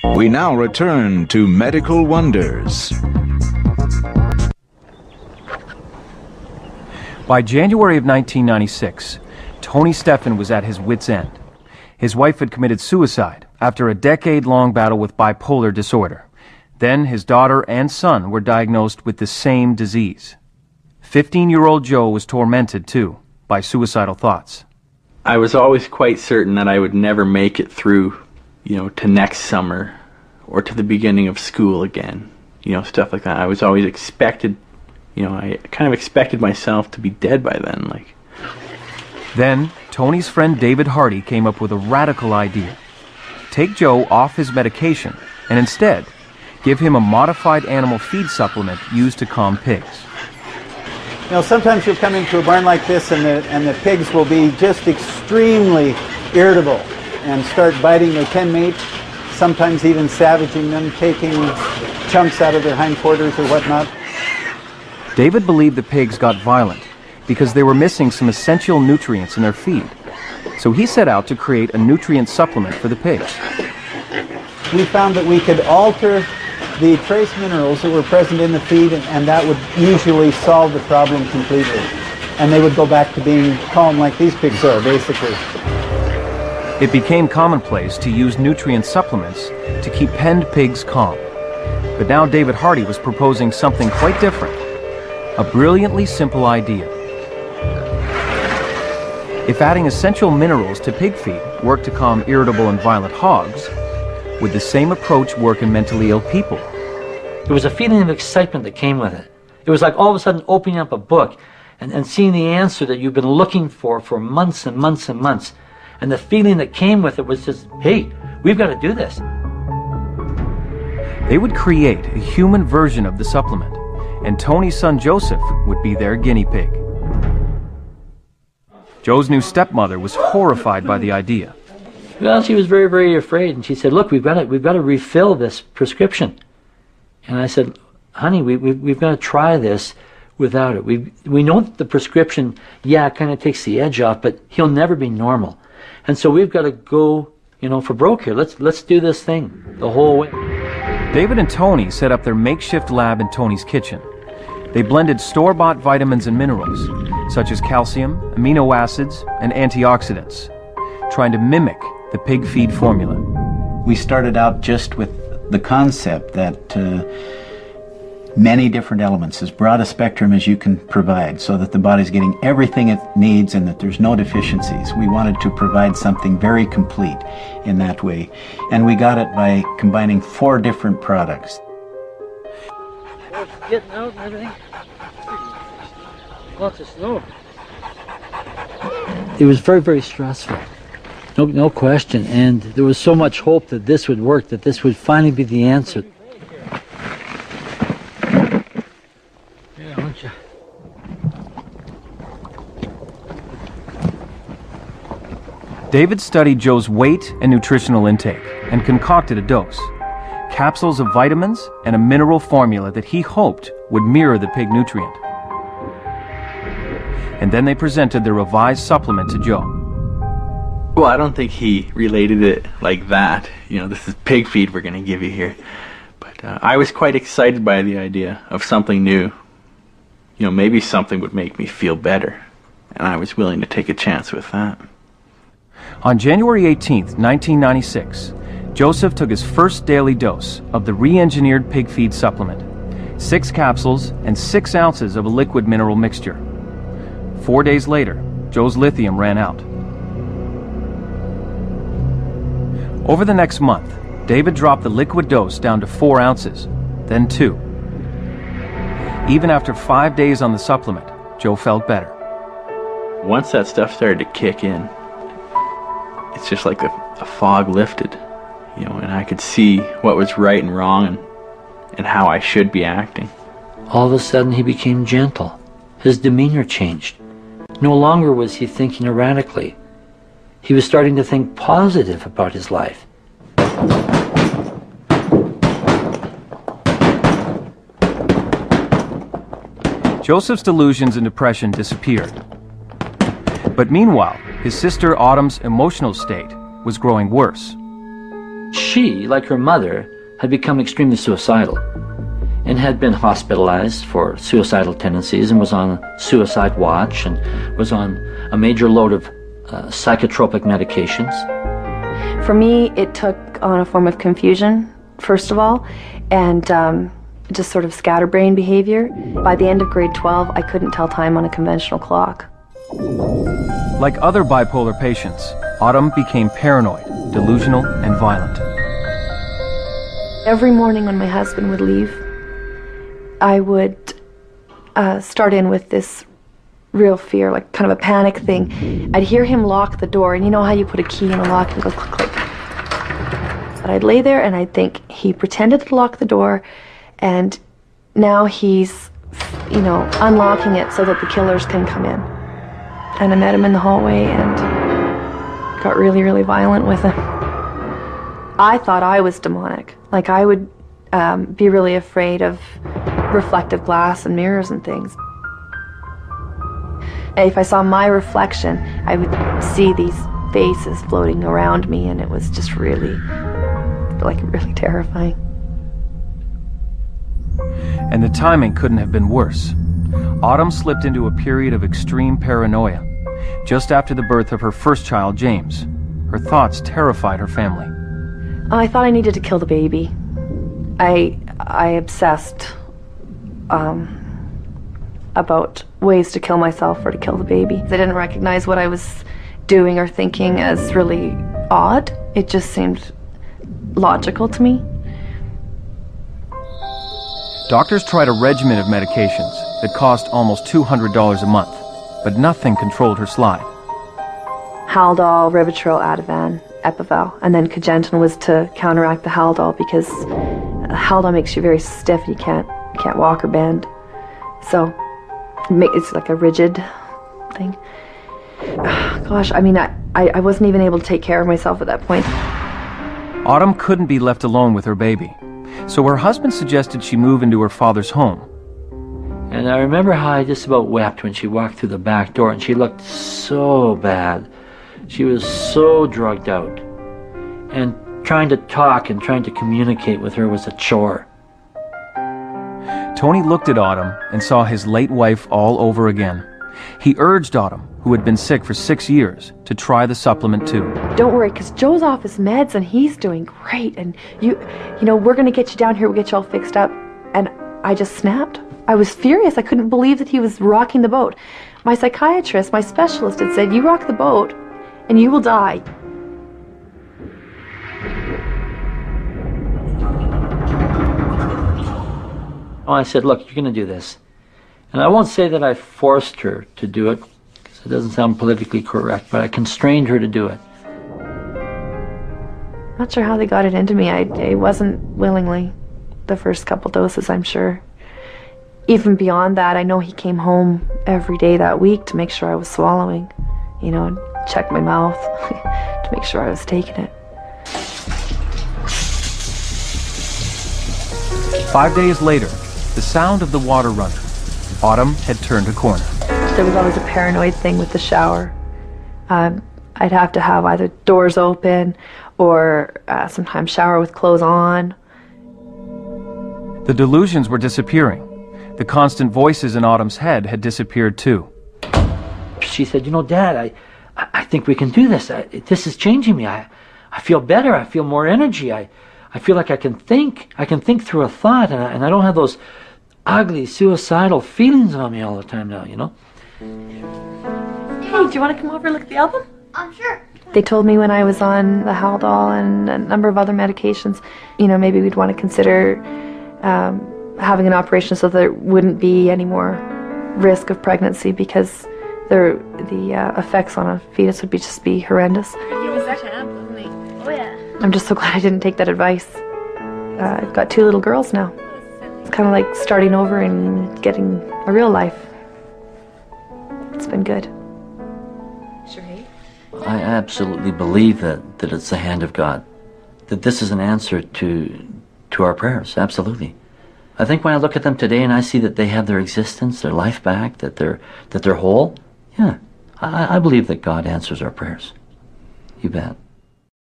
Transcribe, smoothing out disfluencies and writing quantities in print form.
We now return to Medical Wonders. By January of 1996, Tony Stephan was at his wit's end. His wife had committed suicide after a decade-long battle with bipolar disorder. Then his daughter and son were diagnosed with the same disease. 15-year-old Joe was tormented, too, by suicidal thoughts. I was always quite certain that I would never make it through, to next summer or to the beginning of school again, stuff like that. I was always expected, I kind of expected myself to be dead by then, Then, Tony's friend David Hardy came up with a radical idea. Take Joe off his medication and instead give him a modified animal feed supplement used to calm pigs. Sometimes you'll come into a barn like this and the pigs will be just extremely irritable and start biting their pen mate, sometimes even savaging them, taking chunks out of their hindquarters or whatnot. David believed the pigs got violent because they were missing some essential nutrients in their feed. So he set out to create a nutrient supplement for the pigs. We found that we could alter the trace minerals that were present in the feed, and that would usually solve the problem completely. And they would go back to being calm like these pigs are, basically. It became commonplace to use nutrient supplements to keep penned pigs calm. But now David Hardy was proposing something quite different. A brilliantly simple idea. If adding essential minerals to pig feed worked to calm irritable and violent hogs, would the same approach work in mentally ill people? There was a feeling of excitement that came with it. It was like all of a sudden opening up a book and seeing the answer that you've been looking for months and months and months. And the feeling that came with it was just, hey, we've got to do this. They would create a human version of the supplement, and Tony's son Joseph would be their guinea pig. Joe's new stepmother was horrified by the idea. Well, she was very, very afraid, and she said, look, we've got to refill this prescription. And I said, honey, we've got to try this without it. We know that the prescription, it kind of takes the edge off, but he'll never be normal. And so we've got to go, for broke here. Let's do this thing the whole way. David and Tony set up their makeshift lab in Tony's kitchen. They blended store-bought vitamins and minerals, such as calcium, amino acids, and antioxidants, trying to mimic the pig feed formula. We started out just with the concept that many different elements, as broad a spectrum as you can provide, so that the body's getting everything it needs and that there's no deficiencies. We wanted to provide something very complete in that way. And we got it by combining 4 different products. Getting out and everything. Lots of snow. It was very, very stressful. No question. And there was so much hope that this would work, that this would finally be the answer. Yeah, aren't you? David studied Joe's weight and nutritional intake and concocted a dose. Capsules of vitamins and a mineral formula that he hoped would mirror the pig nutrient. And then they presented the revised supplement to Joe. Well, I don't think he related it like that. This is pig feed we're going to give you here. But I was quite excited by the idea of something new. Maybe something would make me feel better. And I was willing to take a chance with that. On January 18th, 1996, Joseph took his first daily dose of the re-engineered pig feed supplement, 6 capsules and 6 ounces of a liquid mineral mixture. 4 days later, Joe's lithium ran out. Over the next month, David dropped the liquid dose down to 4 ounces, then 2. Even after 5 days on the supplement, Joe felt better. Once that stuff started to kick in, it's just like the fog lifted, and I could see what was right and wrong and how I should be acting. All of a sudden he became gentle. His demeanor changed. No longer was he thinking erratically. He was starting to think positive about his life. Joseph's delusions and depression disappeared. But meanwhile, his sister Autumn's emotional state was growing worse. She, like her mother, had become extremely suicidal and had been hospitalized for suicidal tendencies and was on suicide watch and was on a major load of psychotropic medications. For me, it took on a form of confusion, first of all, and just sort of scatterbrain behavior. By the end of grade 12, I couldn't tell time on a conventional clock. Like other bipolar patients, Autumn became paranoid, delusional, and violent. Every morning when my husband would leave, I would start in with this real fear, like kind of a panic thing. I'd hear him lock the door, and you know how you put a key in a lock and it goes click, click. But I'd lay there and I'd think, he pretended to lock the door, and now he's, you know, unlocking it so that the killers can come in. And I met him in the hallway and got really, really violent with him. I thought I was demonic. Like, I would be really afraid of reflective glass and mirrors and things. If I saw my reflection, I would see these faces floating around me, and it was just really, like, really terrifying. And the timing couldn't have been worse. Autumn slipped into a period of extreme paranoia. Just after the birth of her first child, James, her thoughts terrified her family. I thought I needed to kill the baby. I obsessed about ways to kill myself or to kill the baby. I didn't recognize what I was doing or thinking as really odd. It just seemed logical to me. Doctors tried a regimen of medications that cost almost $200 a month, but nothing controlled her slide. Haldol, Ribotril, Ativan, Epival, and then Cogentin was to counteract the Haldol, because Haldol makes you very stiff. You can't walk or bend. So it's like a rigid thing. Gosh, I mean, I wasn't even able to take care of myself at that point. Autumn couldn't be left alone with her baby, so her husband suggested she move into her father's home. And I remember how I just about wept when she walked through the back door, and she looked so bad. She was so drugged out. And trying to talk and trying to communicate with her was a chore. Tony looked at Autumn and saw his late wife all over again. He urged Autumn, who had been sick for 6 years, to try the supplement too. Don't worry, because Joe's off his meds and he's doing great, and you know, we're going to get you down here, we'll get you all fixed up. And I just snapped. I was furious. I couldn't believe that he was rocking the boat. My psychiatrist, my specialist, had said, you rock the boat and you will die. Oh, I said, look, you're going to do this. And I won't say that I forced her to do it, because it doesn't sound politically correct, but I constrained her to do it. Not sure how they got it into me. I wasn't willingly the first couple doses, I'm sure. Even beyond that, I know he came home every day that week to make sure I was swallowing, you know, and check my mouth to make sure I was taking it. 5 days later, the sound of the water running. Autumn had turned a corner. There was always a paranoid thing with the shower. I'd have to have either doors open or sometimes shower with clothes on. The delusions were disappearing. The constant voices in Autumn's head had disappeared too. She said, you know, Dad, I think we can do this. This is changing me. I feel better. I feel more energy. I feel like I can think. I can think through a thought, and I don't have those ugly, suicidal feelings on me all the time now, you know? Hey, do you want to come over and look at the album? Sure. They told me when I was on the Haldol and a number of other medications, you know, maybe we'd want to consider having an operation so there wouldn't be any more risk of pregnancy, because the effects on a fetus would just be horrendous. He was a champ, wasn't he? Oh yeah. I'm just so glad I didn't take that advice. I've got 2 little girls now. It's kind of like starting over and getting a real life. It's been good. I absolutely believe that it's the hand of God, that this is an answer to our prayers, absolutely. I think when I look at them today and I see that they have their existence, their life back, that they're whole, yeah, I believe that God answers our prayers. You bet.